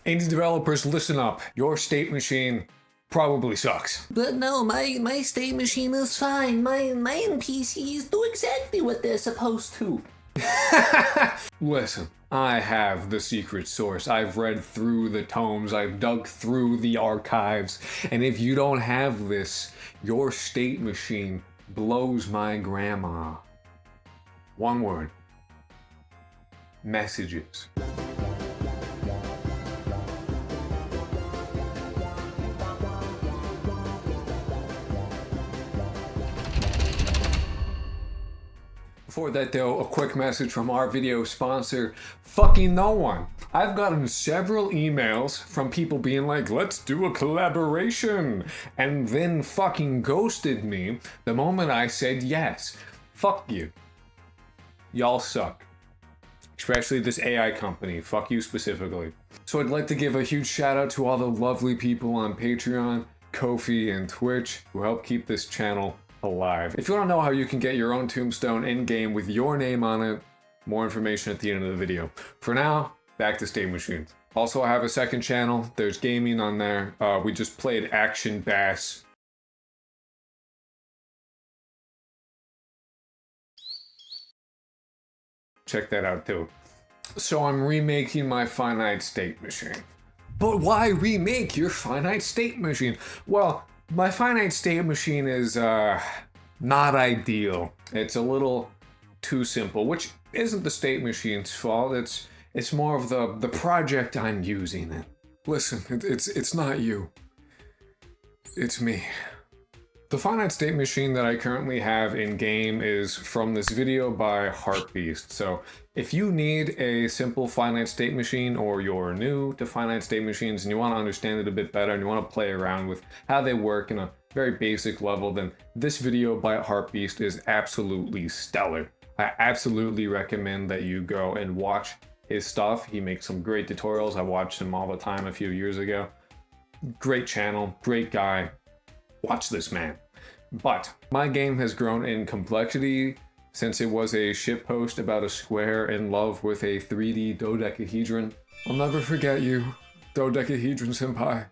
Indie developers, listen up. Your state machine probably sucks. But no, my state machine is fine. My NPCs do exactly what they're supposed to. Listen, I have the secret source. I've read through the tomes, I've dug through the archives, and if you don't have this, your state machine blows my grandma. One word. Messages. Before that though, a quick message from our video sponsor, fucking no one. I've gotten several emails from people being like, let's do a collaboration, and then fucking ghosted me the moment I said yes. Fuck you. Y'all suck. Especially this AI company, fuck you specifically. So I'd like to give a huge shout out to all the lovely people on Patreon, Ko-fi, and Twitch who help keep this channel alive. If you want to know how you can get your own tombstone in-game with your name on it, more information at the end of the video. For now, back to state machines. Also, I have a second channel. There's gaming on there. We just played Action Bass. Check that out too. So I'm remaking my finite state machine. But why remake your finite state machine? Well, my finite state machine is not ideal. It's a little too simple, which isn't the state machine's fault. It's more of the project I'm using it. Listen, it's not you. It's me. The finite state machine that I currently have in game is from this video by Heartbeast. So if you need a simple finite state machine, or you're new to finite state machines and you want to understand it a bit better and you want to play around with how they work in a very basic level, then this video by Heartbeast is absolutely stellar. I absolutely recommend that you go and watch his stuff. He makes some great tutorials. I watched him all the time a few years ago. Great channel, great guy. Watch this man. But my game has grown in complexity since it was a shitpost about a square in love with a 3D dodecahedron. I'll never forget you, dodecahedron senpai.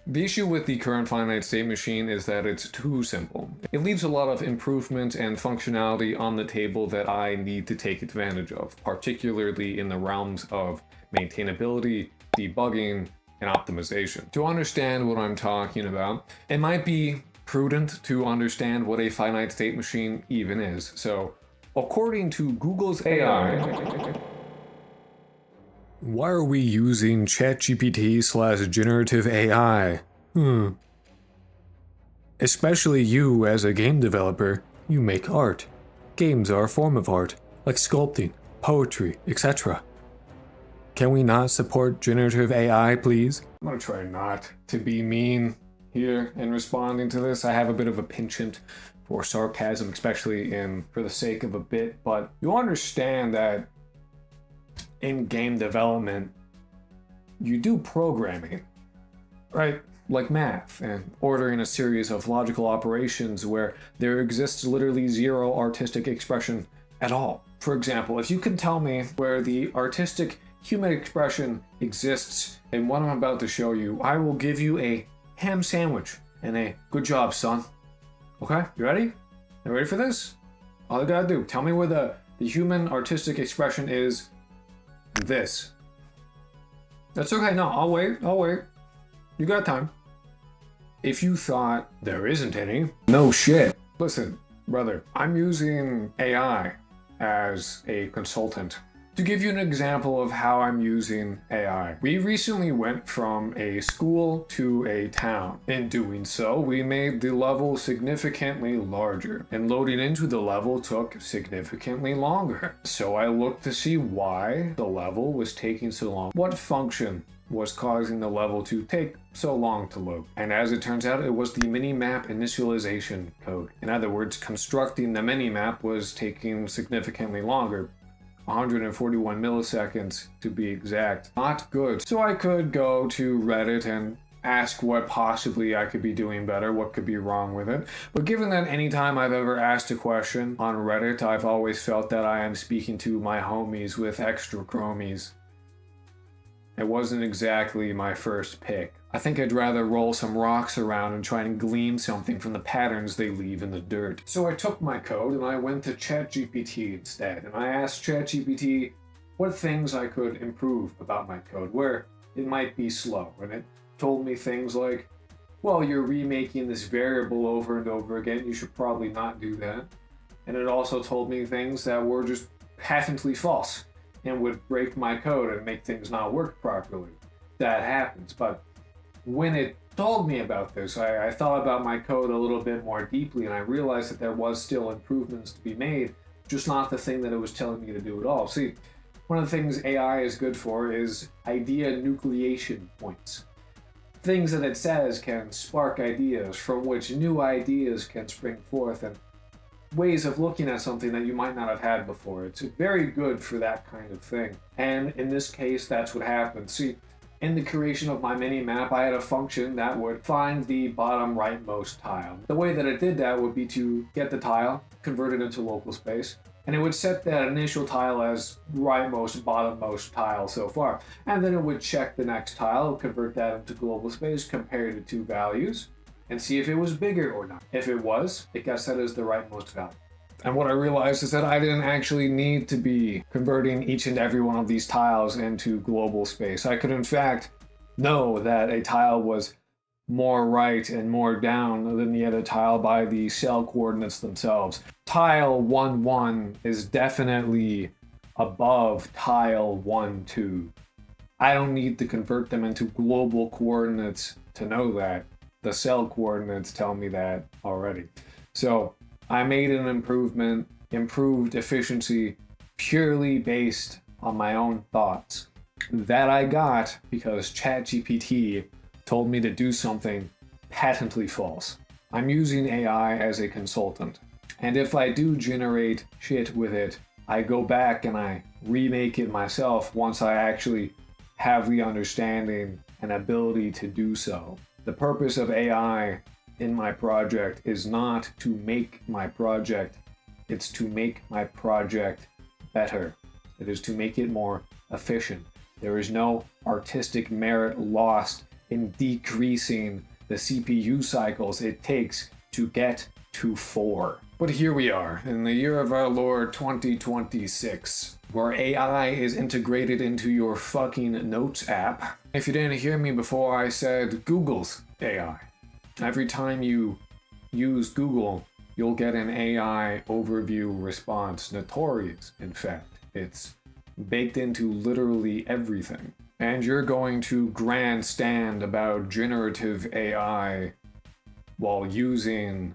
The issue with the current finite state machine is that it's too simple. It leaves a lot of improvement and functionality on the table that I need to take advantage of, particularly in the realms of maintainability, debugging, and optimization. To understand what I'm talking about, it might be prudent to understand what a finite state machine even is. So, according to Google's AI, why are we using ChatGPT/generative AI? Especially you as a game developer, you make art. Games are a form of art, like sculpting, poetry, etc. Can we not support generative AI, please? I'm gonna try not to be mean here in responding to this. I have a bit of a penchant for sarcasm, especially for the sake of a bit, but you understand that in game development, you do programming, right? Like math and ordering a series of logical operations where there exists literally zero artistic expression at all. For example, if you can tell me where the artistic human expression exists in what I'm about to show you, I will give you a ham sandwich and a good job, son. Okay, you ready? You ready for this? All you gotta do, tell me where the human artistic expression is this. That's okay, no, I'll wait. You got time. If you thought there isn't any, no shit. Listen, brother, I'm using AI as a consultant. To give you an example of how I'm using AI, we recently went from a school to a town. In doing so, we made the level significantly larger, and loading into the level took significantly longer. So I looked to see why the level was taking so long. What function was causing the level to take so long to load? And as it turns out, it was the minimap initialization code. In other words, constructing the minimap was taking significantly longer. 141 milliseconds to be exact. Not good. So I could go to Reddit and ask what possibly I could be doing better, what could be wrong with it. But given that anytime I've ever asked a question on Reddit, I've always felt that I am speaking to my homies with extra chromies. It wasn't exactly my first pick. I think I'd rather roll some rocks around and try and glean something from the patterns they leave in the dirt. So I took my code and I went to ChatGPT instead, and I asked ChatGPT what things I could improve about my code, where it might be slow, and it told me things like, well, you're remaking this variable over and over again, you should probably not do that. And it also told me things that were just patently false and would break my code and make things not work properly. That happens, but when it told me about this, I thought about my code a little bit more deeply, and I realized that there was still improvements to be made, just not the thing that it was telling me to do at all. See, one of the things AI is good for is idea nucleation points. Things that it says can spark ideas from which new ideas can spring forth, and ways of looking at something that you might not have had before. It's very good for that kind of thing. And in this case, that's what happened. See, in the creation of my mini map, I had a function that would find the bottom rightmost tile. The way that it did that would be to get the tile, convert it into local space, and it would set that initial tile as rightmost, bottommost tile so far. And then it would check the next tile, convert that into global space, compare the two values, and see if it was bigger or not. If it was, it got set as the rightmost value. And what I realized is that I didn't actually need to be converting each and every one of these tiles into global space. I could in fact know that a tile was more right and more down than the other tile by the cell coordinates themselves. Tile 1, 1 is definitely above tile 1, 2. I don't need to convert them into global coordinates to know that. The cell coordinates tell me that already. So I made an improved efficiency purely based on my own thoughts. That I got because ChatGPT told me to do something patently false. I'm using AI as a consultant, and if I do generate shit with it, I go back and I remake it myself once I actually have the understanding and ability to do so. The purpose of AI in my project is not to make my project, it's to make my project better. It is to make it more efficient. There is no artistic merit lost in decreasing the CPU cycles it takes to get to 4. But here we are, in the year of our Lord 2026, where AI is integrated into your fucking Notes app. If you didn't hear me before, I said Google's AI. Every time you use Google, you'll get an AI overview response. Notorious, in fact. It's baked into literally everything. And you're going to grandstand about generative AI while using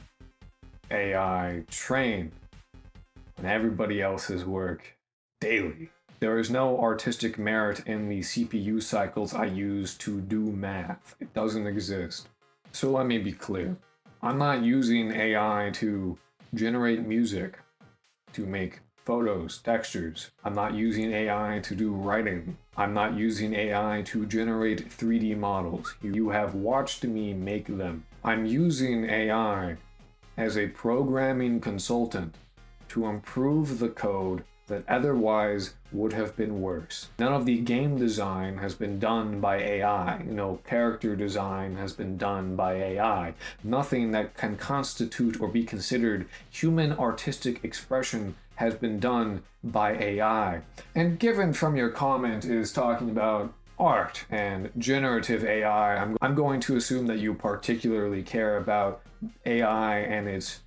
AI trained on everybody else's work daily. There is no artistic merit in the CPU cycles I use to do math. It doesn't exist. So let me be clear. I'm not using AI to generate music, to make photos, textures. I'm not using AI to do writing. I'm not using AI to generate 3D models. You have watched me make them. I'm using AI as a programming consultant to improve the code that otherwise would have been worse. None of the game design has been done by AI. Character design has been done by AI. Nothing that can constitute or be considered human artistic expression has been done by AI. And given from your comment is talking about art and generative AI, I'm going to assume that you particularly care about AI and its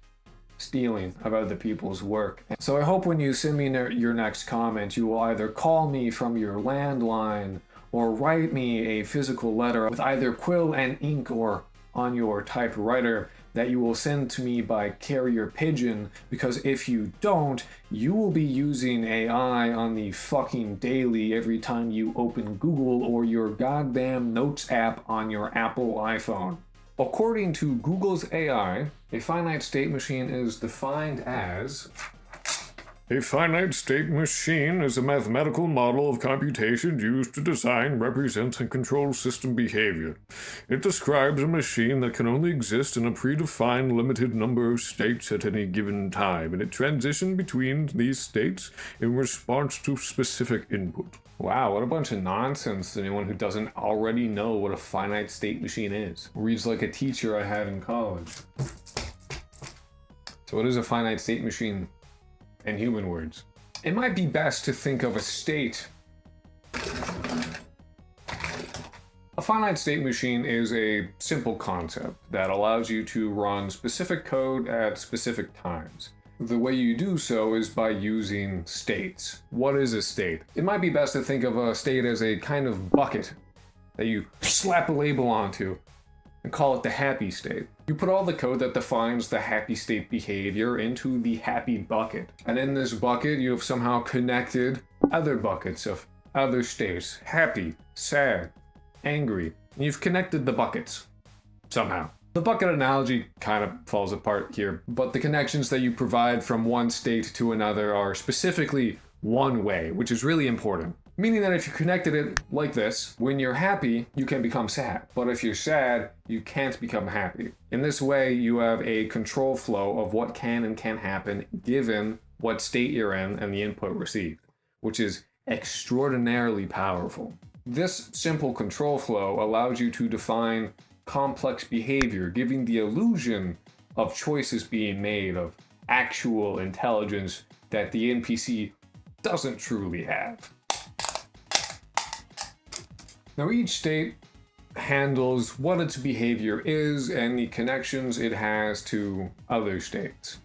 stealing of other people's work. So I hope when you send me your next comment, you will either call me from your landline or write me a physical letter with either quill and ink or on your typewriter that you will send to me by carrier pigeon, because if you don't, you will be using AI on the fucking daily every time you open Google or your goddamn Notes app on your Apple iPhone. According to Google's AI, a finite state machine is defined as... A finite state machine is a mathematical model of computation used to design, represent, and control system behavior. It describes a machine that can only exist in a predefined limited number of states at any given time, and it transitions between these states in response to specific input. Wow, what a bunch of nonsense to anyone who doesn't already know what a finite state machine is. Reads like a teacher I had in college. So what is a finite state machine in human words? It might be best to think of a state. A finite state machine is a simple concept that allows you to run specific code at specific times. The way you do so is by using states. What is a state? It might be best to think of a state as a kind of bucket that you slap a label onto and call it the happy state. You put all the code that defines the happy state behavior into the happy bucket. And in this bucket, you have somehow connected other buckets of other states. Happy, sad, angry. And you've connected the buckets somehow. The bucket analogy kind of falls apart here, but the connections that you provide from one state to another are specifically one way, which is really important. Meaning that if you connected it like this, when you're happy, you can become sad. But if you're sad, you can't become happy. In this way, you have a control flow of what can and can't happen given what state you're in and the input received, which is extraordinarily powerful. This simple control flow allows you to define complex behavior, giving the illusion of choices being made, of actual intelligence that the NPC doesn't truly have. Now each state handles what its behavior is and the connections it has to other states.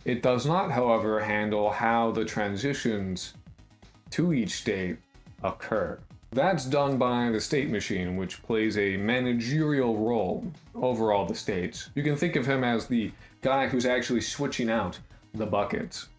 It does not, however, handle how the transitions to each state occur. That's done by the state machine, which plays a managerial role over all the states. You can think of him as the guy who's actually switching out the buckets.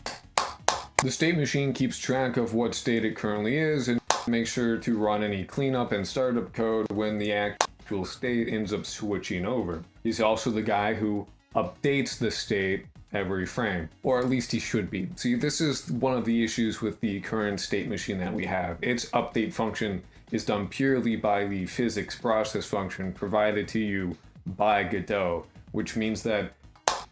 The state machine keeps track of what state it currently is and makes sure to run any cleanup and startup code when the actual state ends up switching over. He's also the guy who updates the state every frame, or at least he should be. See, this is one of the issues with the current state machine that we have. Its update function is done purely by the physics process function provided to you by Godot, which means that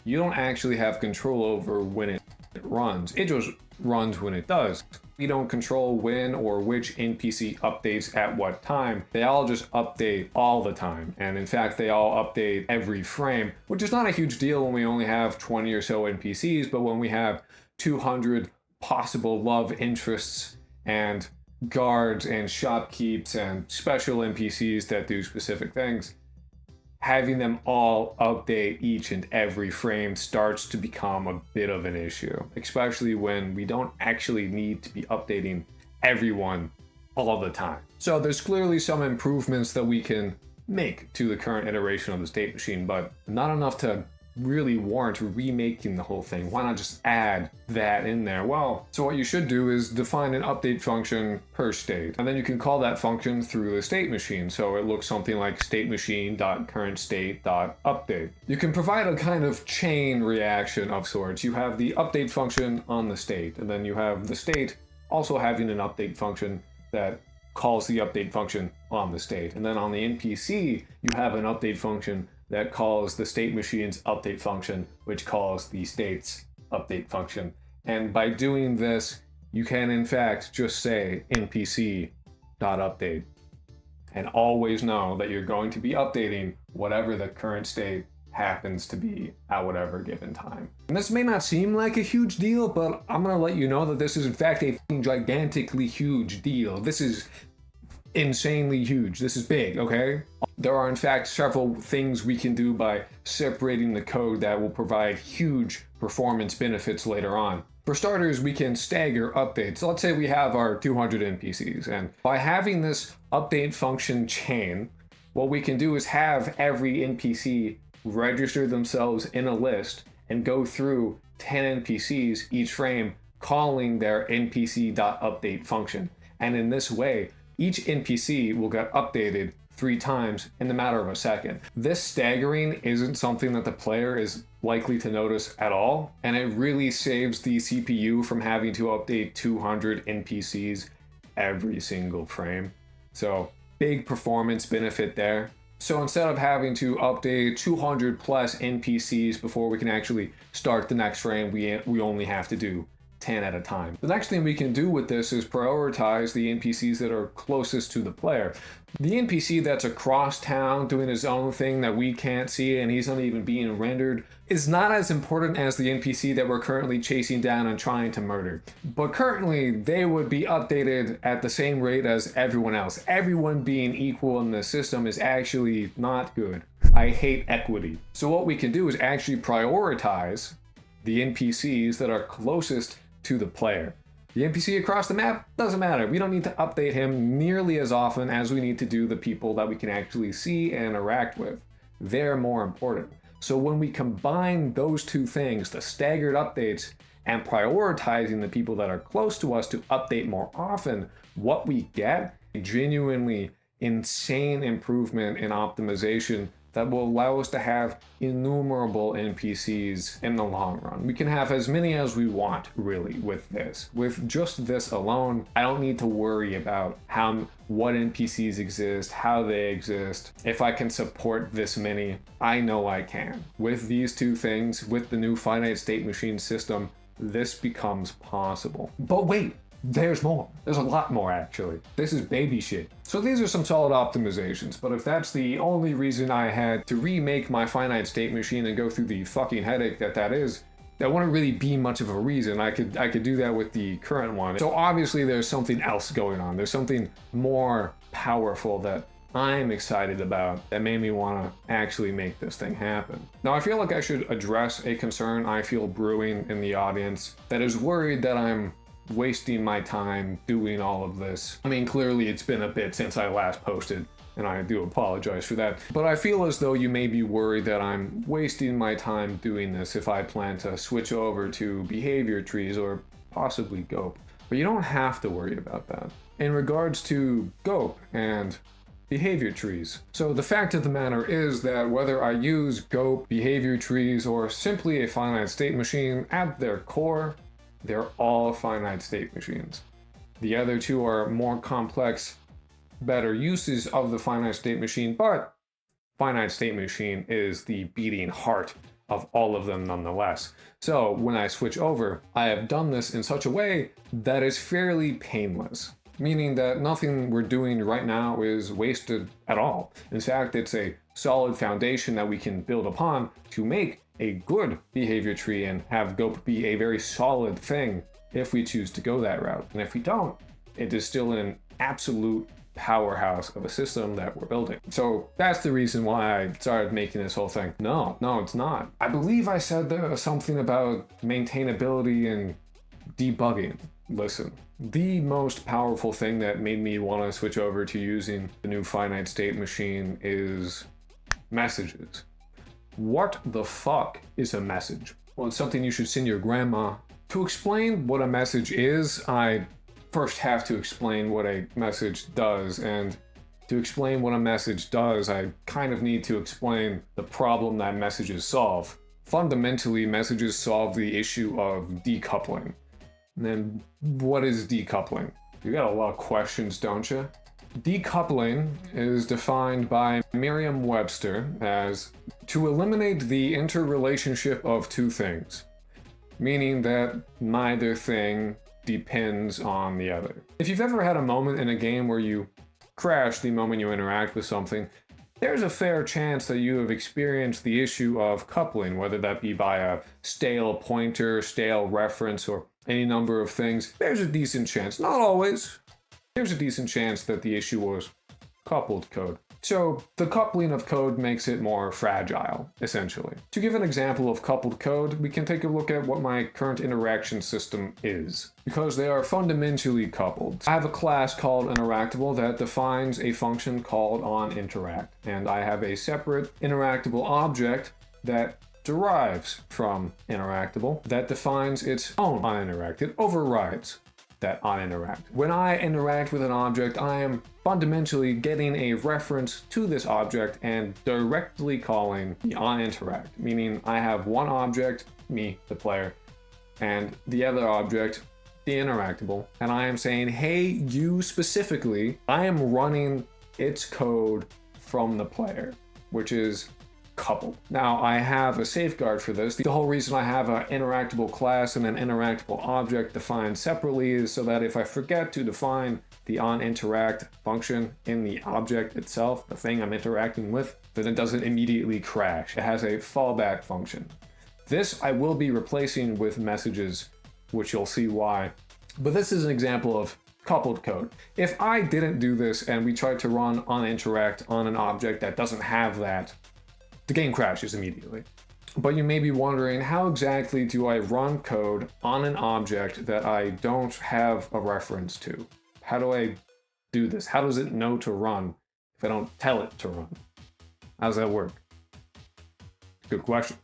you don't actually have control over when it runs. It just runs when it does. We don't control when or which NPC updates at what time. They all just update all the time. And in fact, they all update every frame, which is not a huge deal when we only have 20 or so NPCs, but when we have 200 possible love interests and guards and shopkeeps and special NPCs that do specific things, having them all update each and every frame starts to become a bit of an issue, especially when we don't actually need to be updating everyone all the time. So there's clearly some improvements that we can make to the current iteration of the state machine, but not enough to really warrant remaking the whole thing. Why not just add that in there? Well, so what you should do is define an update function per state, and then you can call that function through the state machine. So it looks something like state machine.currentState.update. You can provide a kind of chain reaction of sorts. You have the update function on the state, and then you have the state also having an update function that calls the update function on the state. And then on the NPC, you have an update function that calls the state machine's update function, which calls the state's update function. And by doing this, you can in fact just say npc.update and always know that you're going to be updating whatever the current state happens to be at whatever given time. And this may not seem like a huge deal, but I'm gonna let you know that this is in fact a gigantically huge deal. This is insanely huge. This is big, okay? There are in fact several things we can do by separating the code that will provide huge performance benefits later on. For starters, we can stagger updates. Let's say we have our 200 NPCs, and by having this update function chain, what we can do is have every NPC register themselves in a list and go through 10 NPCs each frame calling their npc.update function. And in this way, each NPC will get updated 3 times in the matter of a second. This staggering isn't something that the player is likely to notice at all, and it really saves the CPU from having to update 200 NPCs every single frame. So big performance benefit there. So instead of having to update 200 plus NPCs before we can actually start the next frame, we only have to do 10 at a time. The next thing we can do with this is prioritize the NPCs that are closest to the player. The NPC that's across town doing his own thing that we can't see and he's not even being rendered is not as important as the NPC that we're currently chasing down and trying to murder. But currently, they would be updated at the same rate as everyone else. Everyone being equal in the system is actually not good. I hate equity. So what we can do is actually prioritize the NPCs that are closest to the player. The NPC across the map doesn't matter. We don't need to update him nearly as often as we need to do the people that we can actually see and interact with. They're more important. So when we combine those two things, the staggered updates and prioritizing the people that are close to us to update more often, what we get a genuinely insane improvement in optimization that will allow us to have innumerable NPCs in the long run. We can have as many as we want, really, with this. With just this alone, I don't need to worry about what NPCs exist, how they exist. If I can support this many, I know I can. With these two things, with the new finite state machine system, this becomes possible. But wait, there's more. There's a lot more, actually. This is baby shit. So these are some solid optimizations, but if that's the only reason I had to remake my finite state machine and go through the fucking headache that is, that wouldn't really be much of a reason. I could do that with the current one. So obviously there's something else going on. There's something more powerful that I'm excited about that made me want to actually make this thing happen. Now I feel like I should address a concern I feel brewing in the audience that is worried that I'm wasting my time doing all of this. I mean, clearly it's been a bit since I last posted, and I do apologize for that. But I feel as though you may be worried that I'm wasting my time doing this if I plan to switch over to behavior trees or possibly GOP. But you don't have to worry about that. In regards to GOP and behavior trees. So the fact of the matter is that whether I use GOP, behavior trees, or simply a finite state machine, at their core, they're all finite state machines. The other two are more complex, better uses of the finite state machine, but finite state machine is the beating heart of all of them nonetheless. So when I switch over, I have done this in such a way that is fairly painless, meaning that nothing we're doing right now is wasted at all. In fact, it's a solid foundation that we can build upon to make a good behavior tree and have GOP be a very solid thing if we choose to go that route. And if we don't, it is still an absolute powerhouse of a system that we're building. So that's the reason why I started making this whole thing. No, it's not. I believe I said there was something about maintainability and debugging. Listen, the most powerful thing that made me want to switch over to using the new finite state machine is messages. What the fuck is a message? Well, it's something you should send your grandma. To explain what a message is, I first have to explain what a message does, and to explain what a message does, I kind of need to explain the problem that messages solve. Fundamentally, messages solve the issue of decoupling. And then, what is decoupling? You got a lot of questions, don't you? Decoupling is defined by Merriam-Webster as to eliminate the interrelationship of two things, meaning that neither thing depends on the other. If you've ever had a moment in a game where you crash the moment you interact with something, there's a fair chance that you have experienced the issue of coupling, whether that be by a stale pointer, stale reference, or any number of things. There's a decent chance, not always, there's a decent chance that the issue was coupled code. So the coupling of code makes it more fragile, essentially. To give an example of coupled code, we can take a look at what my current interaction system is, because they are fundamentally coupled. I have a class called interactable that defines a function called onInteract, and I have a separate interactable object that derives from interactable that defines its own onInteract. It overrides that onInteract. When I interact with an object, I am fundamentally getting a reference to this object and directly calling the onInteract, meaning I have one object, me, the player, and the other object, the interactable, and I am saying, hey, you specifically, I am running its code from the player, which is coupled. Now, I have a safeguard for this. The whole reason I have an interactable class and an interactable object defined separately is so that if I forget to define the onInteract function in the object itself, the thing I'm interacting with, then it doesn't immediately crash. It has a fallback function. This I will be replacing with messages, which you'll see why. But this is an example of coupled code. If I didn't do this and we tried to run onInteract on an object that doesn't have that, the game crashes immediately. But you may be wondering, how exactly do I run code on an object that I don't have a reference to? How do I do this? How does it know to run if I don't tell it to run? How does that work? Good question.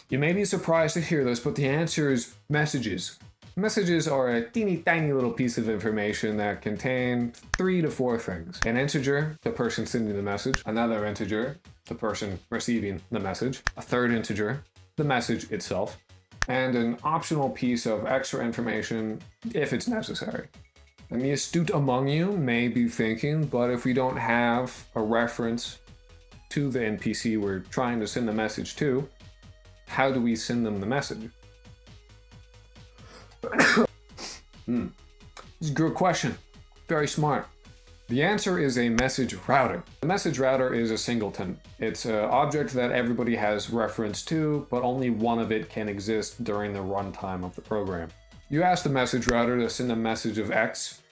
You may be surprised to hear this, but the answer is messages. Messages are a teeny tiny little piece of information that contain 3 to 4 things. An integer, the person sending the message. Another integer, the person receiving the message. A third integer, the message itself. And an optional piece of extra information if it's necessary. And the astute among you may be thinking, but if we don't have a reference to the NPC we're trying to send the message to, how do we send them the message? It's a good question. Very smart. The answer is a message router. The message router is a singleton. It's an object that everybody has reference to, but only one of it can exist during the runtime of the program. You ask the message router to send a message of X,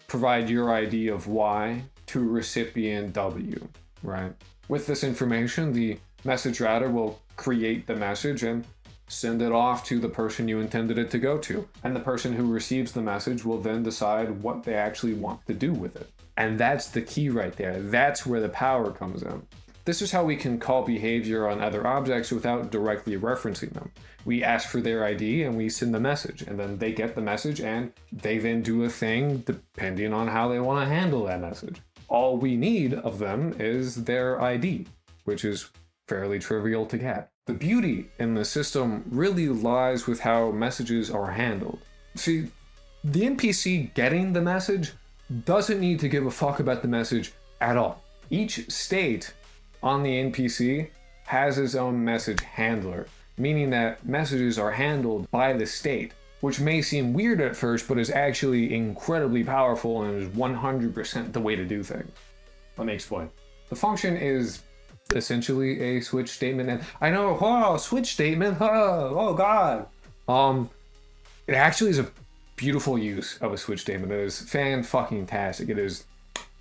provide your ID of Y to recipient W, right? With this information, the message router will create the message and send it off to the person you intended it to go to. And the person who receives the message will then decide what they actually want to do with it. And that's the key right there. That's where the power comes in. This is how we can call behavior on other objects without directly referencing them. We ask for their ID and we send the message, and then they get the message and they then do a thing depending on how they want to handle that message. All we need of them is their ID, which is fairly trivial to get. The beauty in the system really lies with how messages are handled. See, the NPC getting the message doesn't need to give a fuck about the message at all. Each state on the NPC has its own message handler, meaning that messages are handled by the state, which may seem weird at first, but is actually incredibly powerful and is 100% the way to do things. Let me explain. The function is essentially a switch statement, and I know, oh, switch statement, oh god. It actually is a beautiful use of a switch statement. It is fan-fucking-tastic. It is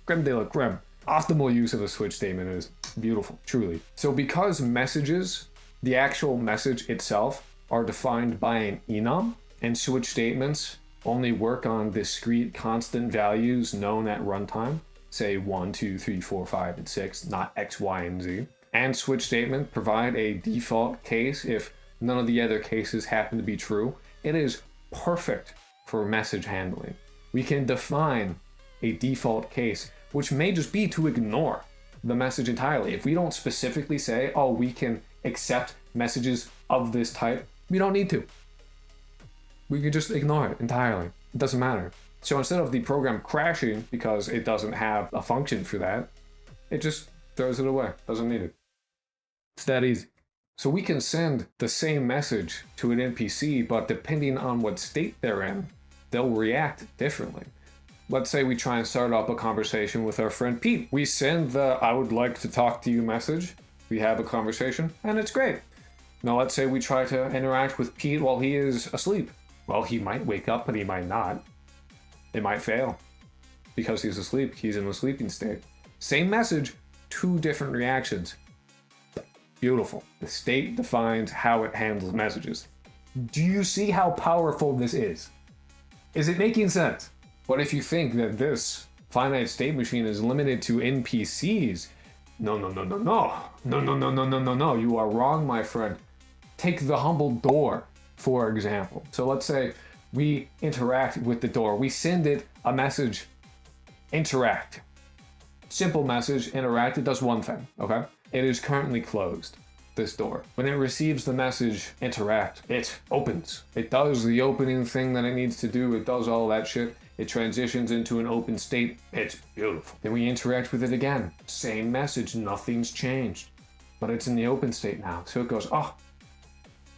creme de la creme. Optimal use of a switch statement is beautiful, truly. So because messages, the actual message itself, are defined by an enum, and switch statements only work on discrete constant values known at runtime, say 1, 2, 3, 4, 5, and 6, not X, Y, and Z. And switch statements provide a default case if none of the other cases happen to be true. It is perfect for message handling. We can define a default case, which may just be to ignore the message entirely. If we don't specifically say, oh, we can accept messages of this type, we don't need to. We can just ignore it entirely. It doesn't matter. So instead of the program crashing because it doesn't have a function for that, it just throws it away, doesn't need it. It's that easy. So we can send the same message to an NPC, but depending on what state they're in, they'll react differently. Let's say we try and start up a conversation with our friend Pete. We send the I would like to talk to you message. We have a conversation, and it's great. Now let's say we try to interact with Pete while he is asleep. Well, he might wake up, but he might not. It might fail. Because he's asleep, he's in a sleeping state. Same message, 2 different reactions. Beautiful. The state defines how it handles messages. Do you see how powerful this is? Is it making sense? But if you think that this finite state machine is limited to NPCs, no. You are wrong, my friend. Take the humble door, for example. So let's say we interact with the door. We send it a message, interact. Simple message, interact. It does one thing, okay? It is currently closed, this door. When it receives the message, interact, it opens. It does the opening thing that it needs to do. It does all that shit. It transitions into an open state. It's beautiful. Then we interact with it again. Same message, nothing's changed. but it's in the open state now. So it goes, oh,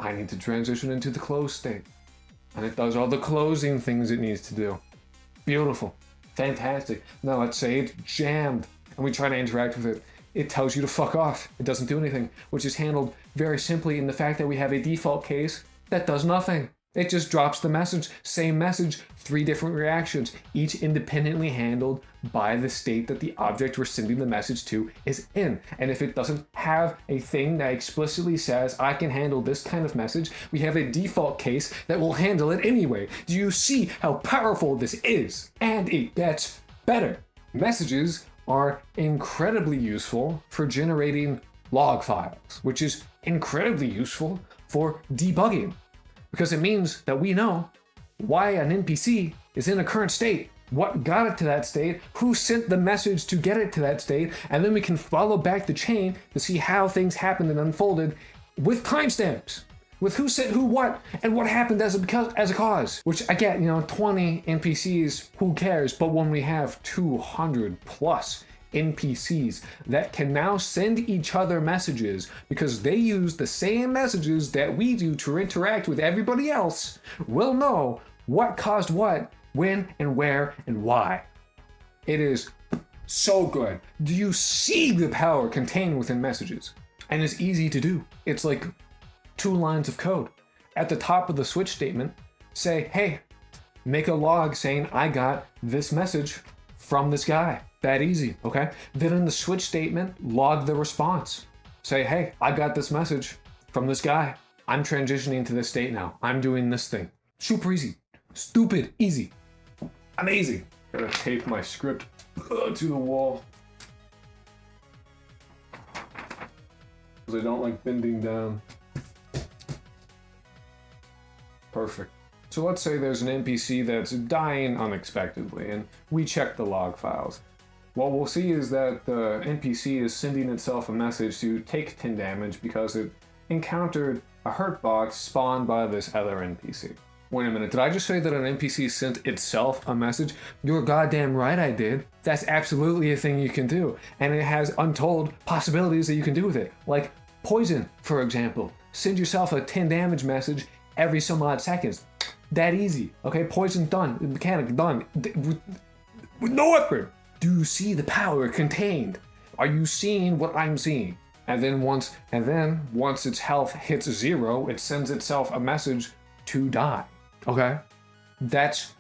I need to transition into the closed state. And it does all the closing things it needs to do. Beautiful. Fantastic. Now let's say it's jammed and we try to interact with it. It tells you to fuck off. It doesn't do anything, which is handled very simply in the fact that we have a default case that does nothing. It just drops the message, same message, 3 different reactions, each independently handled by the state that the object we're sending the message to is in. And if it doesn't have a thing that explicitly says, I can handle this kind of message, we have a default case that will handle it anyway. Do you see how powerful this is? And it gets better. Messages are incredibly useful for generating log files, which is incredibly useful for debugging. Because it means that we know why an NPC is in a current state, what got it to that state, who sent the message to get it to that state, and then we can follow back the chain to see how things happened and unfolded with timestamps, with who sent who what, and what happened as a cause. Which I get, 20 NPCs, who cares? But when we have 200 plus NPCs that can now send each other messages because they use the same messages that we do to interact with everybody else, we'll know what caused what, when and where and why. It is so good. Do you see the power contained within messages? And it's easy to do. It's like 2 lines of code. At the top of the switch statement, say, hey, make a log saying I got this message from this guy. That easy, okay? Then in the switch statement, log the response. Say, hey, I got this message from this guy. I'm transitioning to this state now. I'm doing this thing. Super easy. Stupid easy. Amazing. Gotta tape my script to the wall. Because I don't like bending down. Perfect. So let's say there's an NPC that's dying unexpectedly, and we check the log files. What we'll see is that the NPC is sending itself a message to take 10 damage because it encountered a hurt box spawned by this other NPC. Wait a minute, did I just say that an NPC sent itself a message? You're goddamn right I did. That's absolutely a thing you can do. And it has untold possibilities that you can do with it. Like poison, for example. Send yourself a 10 damage message every some odd seconds. That easy, okay? Poison done, mechanic done. With no effort. Do you see the power contained? Are you seeing what I'm seeing? And then once its health hits 0, it sends itself a message to die. Okay? That's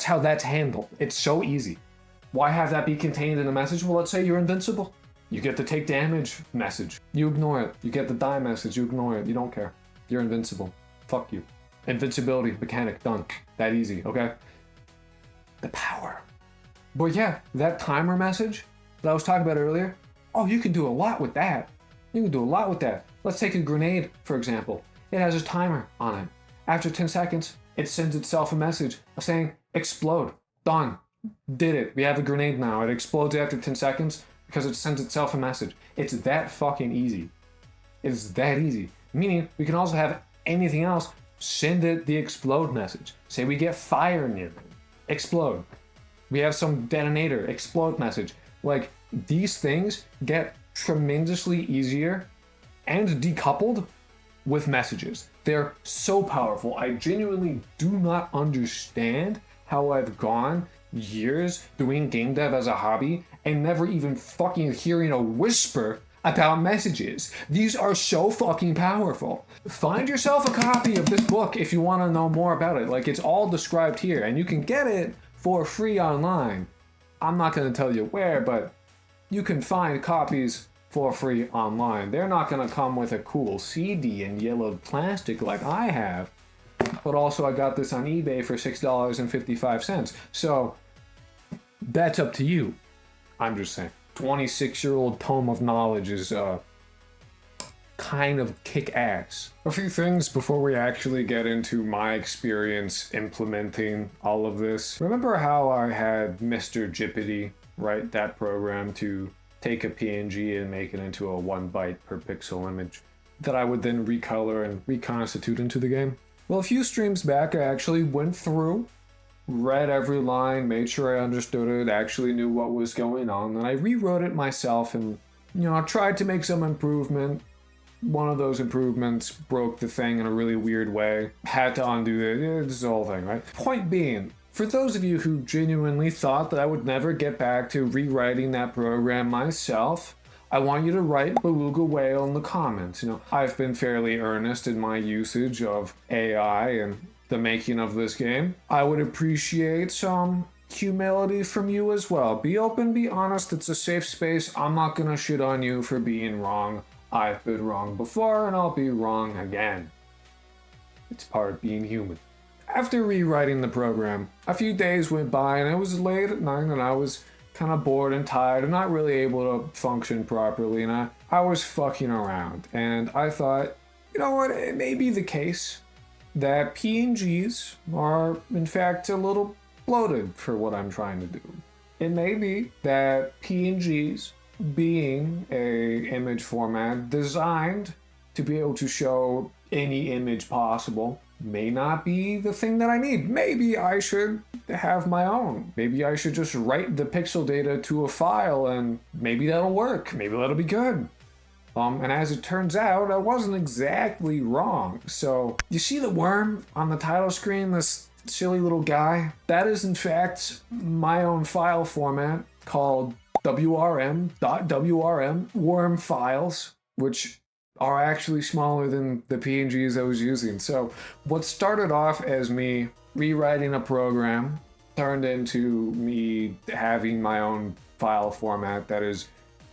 how that's handled. It's so easy. Why have that be contained in a message? Well, let's say you're invincible. You get the take damage message. You ignore it. You get the die message. You ignore it. You don't care. You're invincible. Fuck you. Invincibility mechanic done. That easy, okay? The power. But yeah, that timer message that I was talking about earlier, oh, you can do a lot with that. You can do a lot with that. Let's take a grenade, for example. It has a timer on it. After 10 seconds, it sends itself a message saying, explode. Done. Did it. We have a grenade now. It explodes after 10 seconds because it sends itself a message. It's that fucking easy. It's that easy. Meaning, we can also have anything else send it the explode message. Say we get fire near it. Explode. We have some detonator, explode message. Like, these things get tremendously easier and decoupled with messages. They're so powerful. I genuinely do not understand how I've gone years doing game dev as a hobby and never even fucking hearing a whisper about messages. These are so fucking powerful. Find yourself a copy of this book if you want to know more about it. Like, it's all described here, and you can get it for free online. I'm not going to tell you where, but you can find copies for free online. They're not going to come with a cool CD in yellowed plastic like I have, but also I got this on eBay for $6.55. So that's up to you. I'm just saying. 26-year-old tome of knowledge is kind of kick-ass. A few things before we actually get into my experience implementing all of this. Remember how I had Mr. Jippity write that program to take a PNG and make it into a 1 byte per pixel image that I would then recolor and reconstitute into the game? Well, a few streams back, I actually went through, read every line, made sure I understood it, actually knew what was going on, and I rewrote it myself in I tried to make some improvement. One of those improvements broke the thing in a really weird way. Had to undo it. It's the whole thing, right? Point being, for those of you who genuinely thought that I would never get back to rewriting that program myself, I want you to write Beluga Whale in the comments. I've been fairly earnest in my usage of AI and the making of this game. I would appreciate some humility from you as well. Be open, be honest, it's a safe space. I'm not gonna shit on you for being wrong. I've been wrong before and I'll be wrong again. It's part of being human. After rewriting the program, a few days went by and it was late at night and I was kind of bored and tired and not really able to function properly, and I was fucking around, and I thought, you know what, it may be the case that PNGs are in fact a little bloated for what I'm trying to do. It may be that PNGs, being a image format designed to be able to show any image possible, may not be the thing that I need. Maybe I should have my own. Maybe I should just write the pixel data to a file and maybe that'll work. Maybe that'll be good. And as it turns out, I wasn't exactly wrong. So you see the worm on the title screen, this silly little guy? That is in fact my own file format called wrm.wrm worm files, which are actually smaller than the PNGs I was using. So what started off as me rewriting a program turned into me having my own file format that is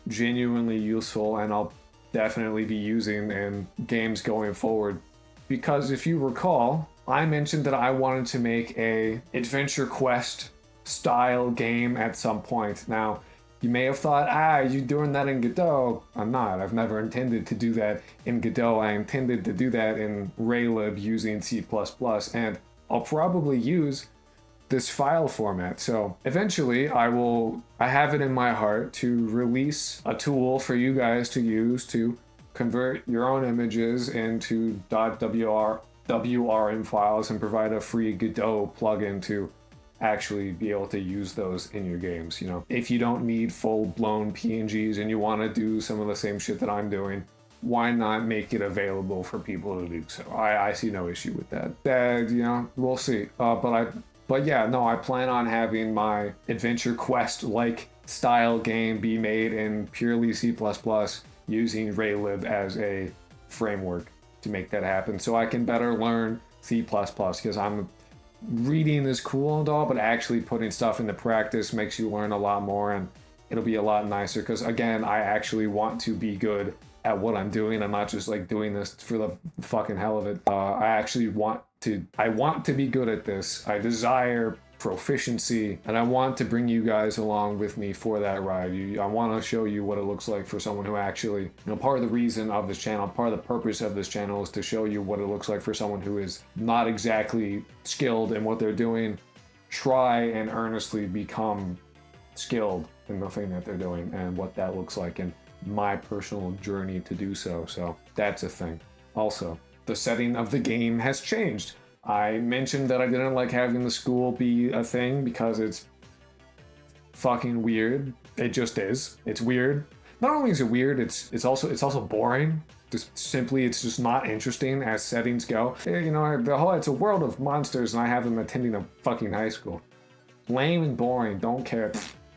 genuinely useful and I'll definitely be using in games going forward. Because if you recall, I mentioned that I wanted to make a Adventure Quest style game at some point. Now, you may have thought, you're doing that in Godot. I'm not. I've never intended to do that in Godot. I intended to do that in Raylib using C++, and I'll probably use this file format. So eventually I have it in my heart to release a tool for you guys to use to convert your own images into .wrm files and provide a free Godot plugin to actually be able to use those in your games. If you don't need full-blown PNGs and you want to do some of the same shit that I'm doing, why not make it available for people to do so? I see no issue with that. We'll see. But yeah, no, I plan on having my Adventure Quest-like style game be made in purely C++ using Raylib as a framework to make that happen, so I can better learn C++, because reading is cool and all, but actually putting stuff into practice makes you learn a lot more, and it'll be a lot nicer, because again, I actually want to be good at what I'm doing. I'm not just like doing this for the fucking hell of it. I want to be good at this. I desire proficiency, and I want to bring you guys along with me for that ride. I want to show you what it looks like for someone who actually, part of the reason of this channel, part of the purpose of this channel is to show you what it looks like for someone who is not exactly skilled in what they're doing. Try and earnestly become skilled in the thing that they're doing and what that looks like, and my personal journey to do so. So that's a thing. Also, the setting of the game has changed. I mentioned that I didn't like having the school be a thing because it's fucking weird. It just is. It's weird. Not only is it weird, it's also boring. It's just not interesting as settings go. It's a world of monsters and I have them attending a fucking high school. Lame and boring, don't care,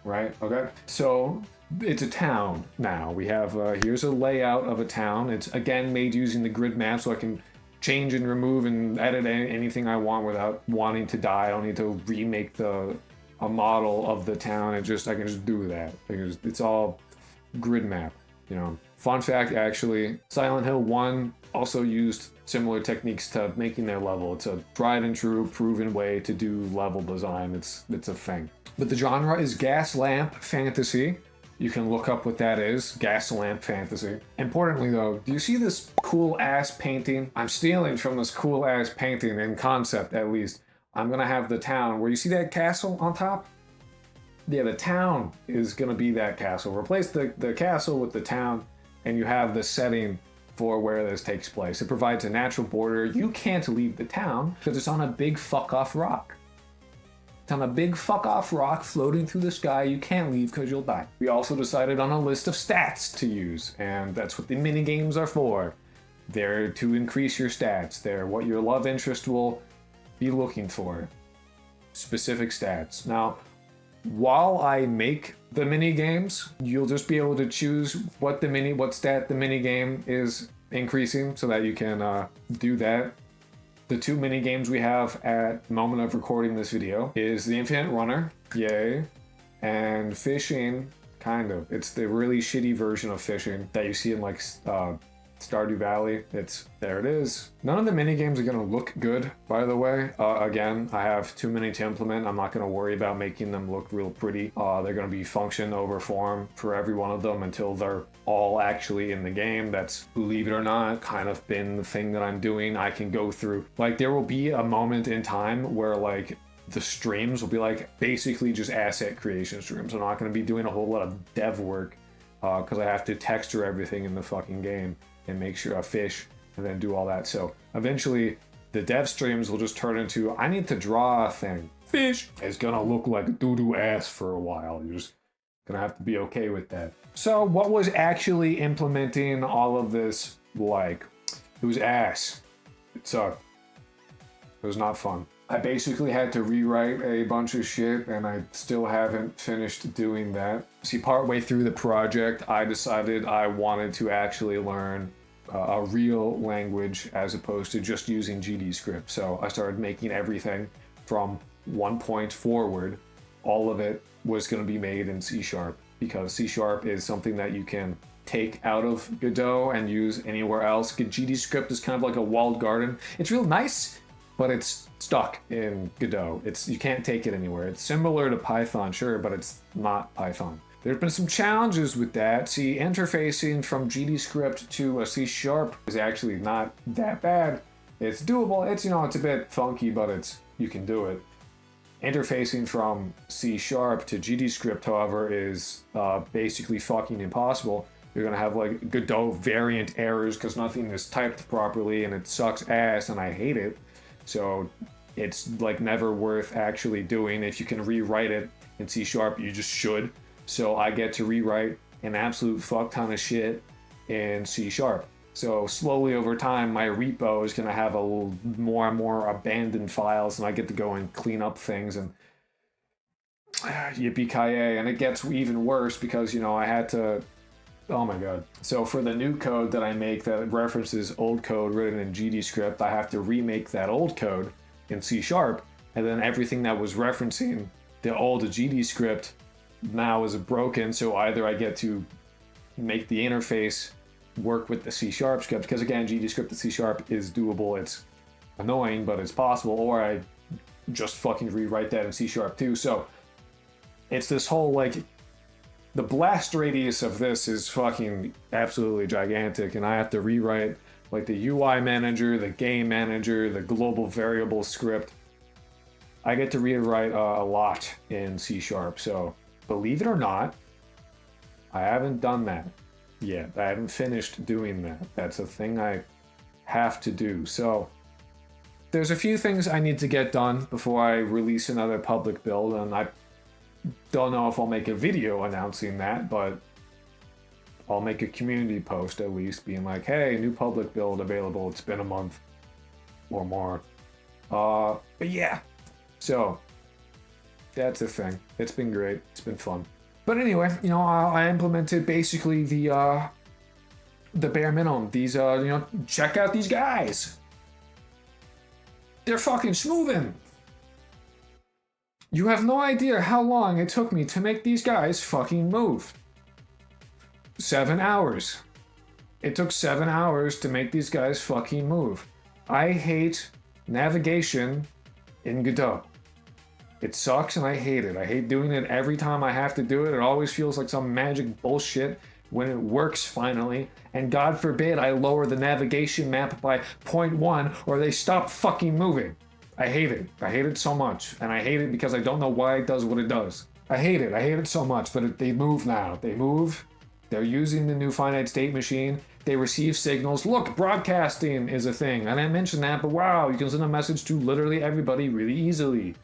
right? Okay. So it's a town now. We have here's a layout of a town. It's again made using the grid map, so I can change and remove and edit anything I want without wanting to die. I don't need to remake a model of the town. I can just do that. It's all grid map. Fun fact, actually, Silent Hill 1 also used similar techniques to making their level. It's a tried and true, proven way to do level design. It's a thing. But the genre is gaslamp fantasy. You can look up what that is, gaslamp fantasy. Importantly though, do you see this cool ass painting? I'm stealing from this cool ass painting in concept, at least. I'm gonna have the town where you see that castle on top? Yeah, the town is gonna be that castle. Replace the castle with the town and you have the setting for where this takes place. It provides a natural border. You can't leave the town because it's on a big fuck off rock. It's on a big fuck off rock floating through the sky. You can't leave because you'll die. We also decided on a list of stats to use, and that's what the mini games are for. They're to increase your stats. They're what your love interest will be looking for. Specific stats. Now, while I make the mini games, you'll just be able to choose what stat the mini game is increasing so that you can do that. The two mini games we have at the moment of recording this video is the Infinite Runner, yay, and fishing, kind of. It's the really shitty version of fishing that you see in like Stardew Valley. There it is. None of the mini games are gonna look good, by the way. Again, I have too many to implement. I'm not gonna worry about making them look real pretty. They're gonna be function over form for every one of them until they're all actually in the game. That's, believe it or not, kind of been the thing that I'm doing. I can go through, like, there will be a moment in time where like the streams will be like basically just asset creation streams. I'm not gonna be doing a whole lot of dev work because I have to texture everything in the fucking game and make sure I fish and then do all that. So eventually the dev streams will just turn into, I need to draw a thing. Fish! It's gonna look like doo-doo ass for a while. You're just gonna have to be okay with that. So what was actually implementing all of this like? It was ass. It sucked. It was not fun. I basically had to rewrite a bunch of shit and I still haven't finished doing that. See, partway through the project, I decided I wanted to actually learn a real language as opposed to just using GDScript. So I started making everything from one point forward. All of it was going to be made in C# because C# is something that you can take out of Godot and use anywhere else. GDScript is kind of like a walled garden. It's real nice, but it's stuck in Godot. You can't take it anywhere. It's similar to Python, sure, but it's not Python. There's been some challenges with that. See, interfacing from GDScript to a C# is actually not that bad. It's doable. It's a bit funky, but you can do it. Interfacing from C# to GDScript, however, is basically fucking impossible. You're gonna have like Godot variant errors because nothing is typed properly and it sucks ass and I hate it. So it's like never worth actually doing. If you can rewrite it in C#, you just should. So I get to rewrite an absolute fuck ton of shit in C#. So slowly over time, my repo is gonna have a little more and more abandoned files, and I get to go and clean up things and yippee-ki-yay. And it gets even worse because I had to. Oh my god. So for the new code that I make that references old code written in GDScript, I have to remake that old code in C#, and then everything that was referencing the old GDScript now is broken, so either I get to make the interface work with the C# script, because again, GDScript to C# is doable, it's annoying, but it's possible, or I just fucking rewrite that in C# too. So it's this whole like, the blast radius of this is fucking absolutely gigantic, and I have to rewrite like the UI manager, the game manager, the global variable script. I get to rewrite a lot in C#. So believe it or not, I haven't done that yet. I haven't finished doing that. That's a thing I have to do. So there's a few things I need to get done before I release another public build, and I don't know if I'll make a video announcing that, but I'll make a community post at least being like, hey, new public build available. It's been a month or more. But yeah, so that's a thing. It's been great. It's been fun. But anyway, I implemented basically the bare minimum. These, check out these guys. They're fucking smoothing. You have no idea how long it took me to make these guys fucking move. 7 hours. It took 7 hours to make these guys fucking move. I hate navigation in Godot. It sucks and I hate it. I hate doing it every time I have to do it. It always feels like some magic bullshit when it works finally. And God forbid I lower the navigation map by 0.1 or they stop fucking moving. I hate it. I hate it so much. And I hate it because I don't know why it does what it does. I hate it. I hate it so much. But they move now. They move. They're using the new finite state machine. They receive signals. Look, broadcasting is a thing. I didn't mention that, but wow, you can send a message to literally everybody really easily.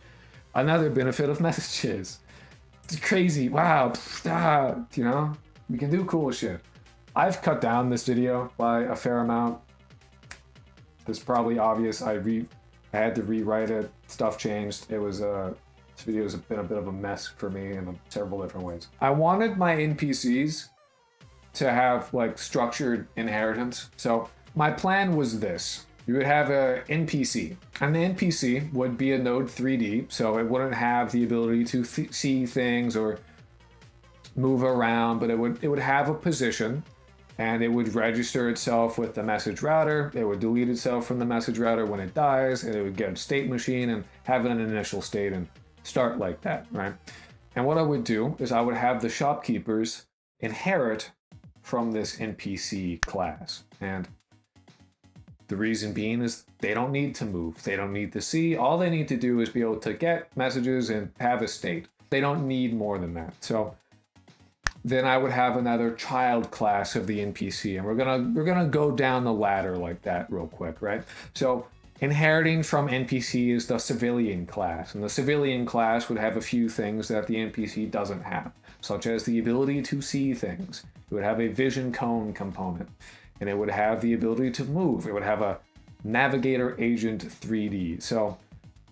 Another benefit of messages. It's crazy. Wow. You know, we can do cool shit. I've cut down this video by a fair amount. It's probably obvious. I had to rewrite it. Stuff changed. It was this video has been a bit of a mess for me in several different ways. I wanted my NPCs to have like structured inheritance. So my plan was this. You would have a NPC, and the NPC would be a node 3D, so it wouldn't have the ability to see things or move around, but it would have a position, and it would register itself with the message router. It would delete itself from the message router when it dies, and it would get a state machine and have an initial state and start like that, right? And what I would do is I would have the shopkeepers inherit from this NPC class. And the reason being is they don't need to move. They don't need to see. All they need to do is be able to get messages and have a state. They don't need more than that. So then I would have another child class of the NPC, and we're gonna go down the ladder like that real quick, right? So inheriting from NPC is the civilian class, and the civilian class would have a few things that the NPC doesn't have, such as the ability to see things. It would have a vision cone component, and it would have the ability to move. It would have a navigator agent 3D. So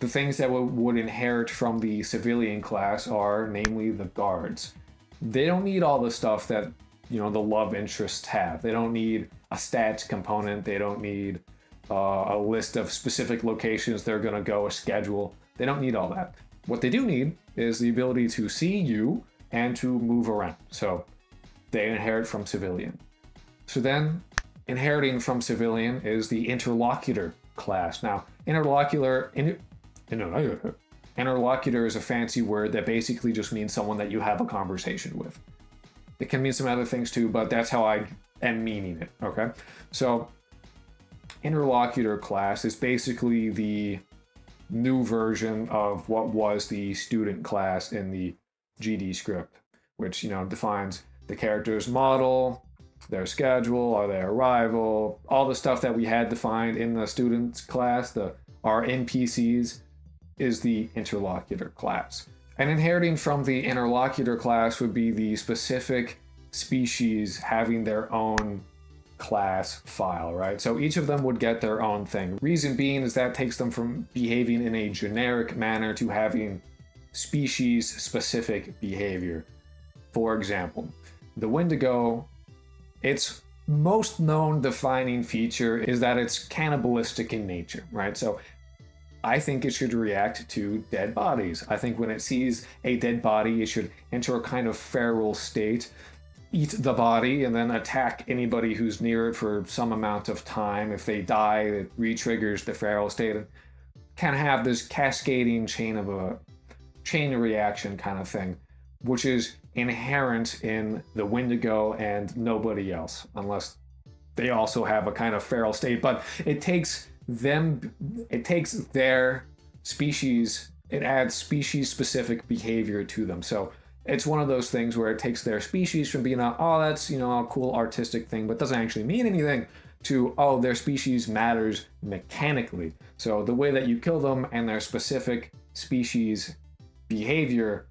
the things that would inherit from the civilian class are namely the guards. They don't need all the stuff that, you know, the love interests have. They don't need a stats component. They don't need a list of specific locations they're going to go, a schedule. They don't need all that. What they do need is the ability to see you and to move around. So they inherit from civilian. So then inheriting from civilian is the interlocutor class. Now, interlocutor is a fancy word that basically just means someone that you have a conversation with. It can mean some other things too, but that's how I am meaning it, okay? So interlocutor class is basically the new version of what was the student class in the GD script, which, you know, defines the character's model, their schedule, or their arrival, all the stuff that we had defined in the students class, our NPCs, is the interlocutor class. And inheriting from the interlocutor class would be the specific species having their own class file, right? So each of them would get their own thing. Reason being is that takes them from behaving in a generic manner to having species-specific behavior. For example, the Wendigo, its most known defining feature is that it's cannibalistic in nature, right? So I think it should react to dead bodies. I think when it sees a dead body, it should enter a kind of feral state, eat the body, and then attack anybody who's near it for some amount of time. If they die, it re-triggers the feral state and kind of have this cascading chain reaction kind of thing, which is inherent in the Wendigo and nobody else, unless they also have a kind of feral state. But it takes their species, it adds species-specific behavior to them. So it's one of those things where it takes their species from being that's, you know, a cool artistic thing, but doesn't actually mean anything, to, their species matters mechanically. So the way that you kill them and their specific species behavior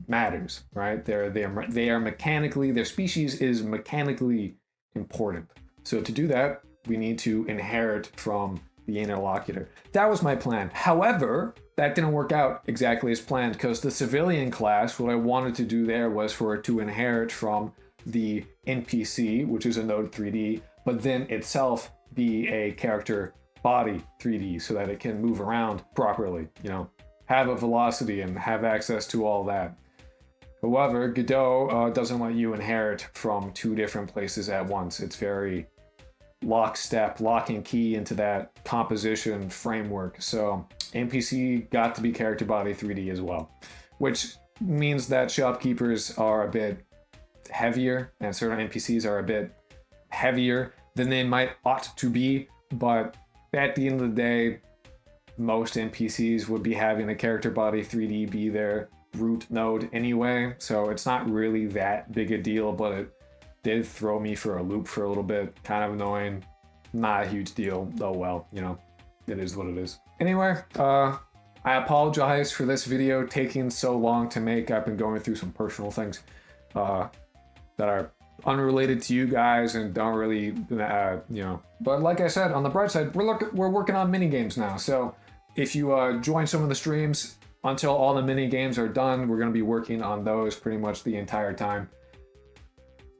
matters, right? They are mechanically, their species is mechanically important. So to do that, we need to inherit from the interlocutor. That was my plan. However, that didn't work out exactly as planned, because the civilian class, what I wanted to do there was for it to inherit from the NPC, which is a node 3D, but then itself be a character body 3D so that it can move around properly, you know, have a velocity and have access to all that. However, Godot doesn't let you inherit from two different places at once. It's very lockstep, lock and key into that composition framework. So NPC got to be character body 3D as well, which means that shopkeepers are a bit heavier and certain NPCs are a bit heavier than they ought to be. But at the end of the day, most NPCs would be having a character body 3D be their root node anyway. So it's not really that big a deal, but it did throw me for a loop for a little bit. Kind of annoying. Not a huge deal. Oh well, you know, it is what it is. Anyway, I apologize for this video taking so long to make. I've been going through some personal things that are unrelated to you guys and don't really, you know. But like I said, on the bright side, we're working on mini games now. So if you join some of the streams until all the mini games are done, we're going to be working on those pretty much the entire time.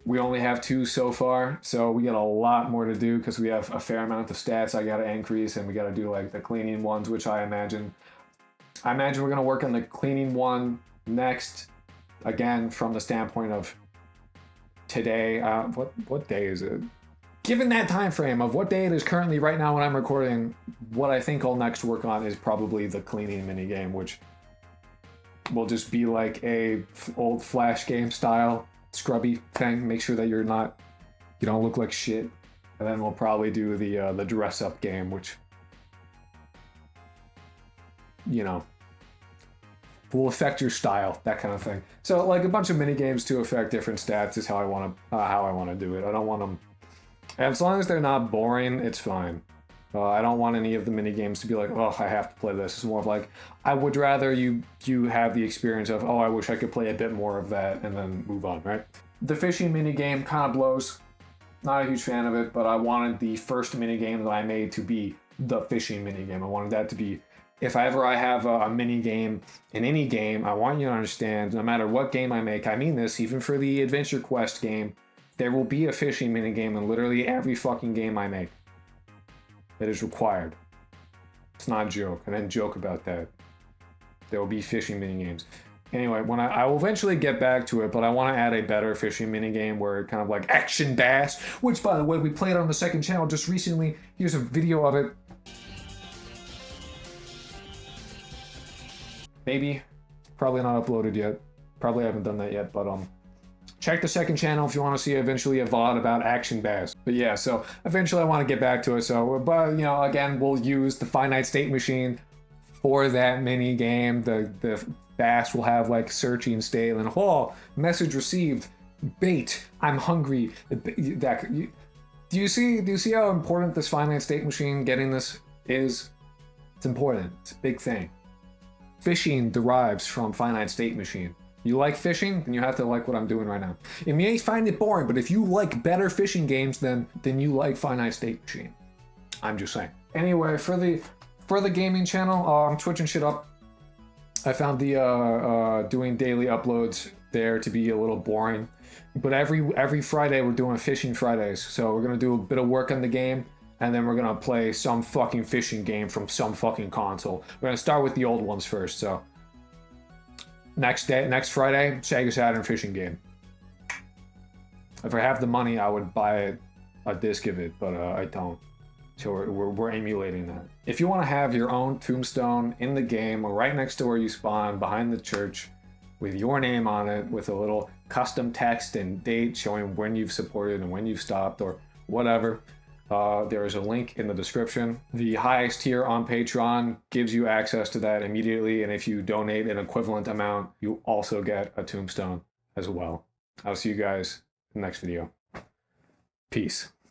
We only have 2 so far, so we got a lot more to do because we have a fair amount of stats I got to increase, and we got to do like the cleaning ones, which I imagine we're going to work on the cleaning one next, again, from the standpoint of today. What day is it? Given that time frame of what day it is currently right now when I'm recording, what I think I'll next work on is probably the cleaning minigame, which will just be like a old Flash game style scrubby thing. Make sure that you don't look like shit. And then we'll probably do the dress up game, which, you know, will affect your style, that kind of thing. So like a bunch of mini games to affect different stats is how I want to do it. I don't want them, as long as they're not boring, it's fine. I don't want any of the mini games to be like, oh, I have to play this. It's more of like, I would rather you have the experience of, oh, I wish I could play a bit more of that, and then move on, right? The fishing mini game kind of blows. Not a huge fan of it, but I wanted the first mini game that I made to be the fishing mini game. I wanted that to be, if ever I have a mini game in any game, I want you to understand, no matter what game I make, I mean this, even for the Adventure Quest game, there will be a fishing mini game in literally every fucking game I make. That is required. It's not a joke. I didn't joke about that. There will be fishing mini games. Anyway, when I will eventually get back to it, but I want to add a better fishing mini game where it kind of like action bass, which by the way, we played on the second channel just recently. Here's a video of it. Maybe. Probably not uploaded yet. Probably haven't done that yet, but check the second channel if you want to see eventually a VOD about action bass. But yeah, so eventually I want to get back to it. So, but you know, again, we'll use the finite state machine for that mini game. The bass will have like searching state and oh, message received, bait, I'm hungry. Do you see how important this finite state machine getting this is? It's important. It's a big thing. Fishing derives from finite state machine. You like fishing, then you have to like what I'm doing right now. You may find it boring, but if you like better fishing games, then you like finite state machine. I'm just saying. Anyway, for the gaming channel, I'm switching shit up. I found the doing daily uploads there to be a little boring, but every Friday we're doing fishing Fridays. So we're gonna do a bit of work on the game, and then we're gonna play some fucking fishing game from some fucking console. We're gonna start with the old ones first. So next Friday, Sega Saturn fishing game. If I have the money, I would buy a disc of it, but I don't. So we're emulating that. If you want to have your own tombstone in the game, or right next to where you spawn, behind the church, with your name on it, with a little custom text and date showing when you've supported and when you've stopped, or whatever, there is a link in the description. The highest tier on Patreon gives you access to that immediately, and if you donate an equivalent amount, you also get a tombstone as well. I'll see you guys in the next video. Peace.